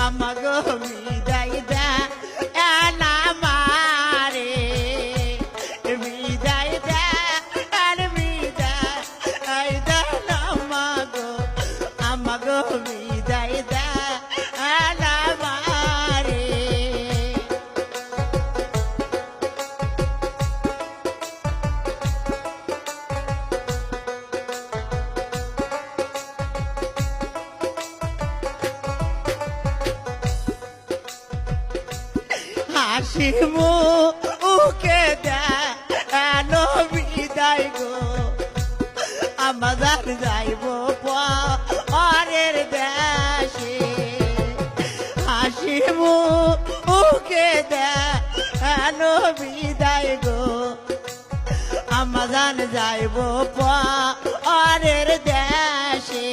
আমাগো বিদায় দে না মারে বিদায় দে আর বিদায় দে না মাগো আমাগো বিদায় দে না মারে হাসি মুখে দেন বিদায় গো আমাদের যাইব পরের দেশে হাসি মুখে দেন বিদায় গো আমাদের যাইব পরের দেশে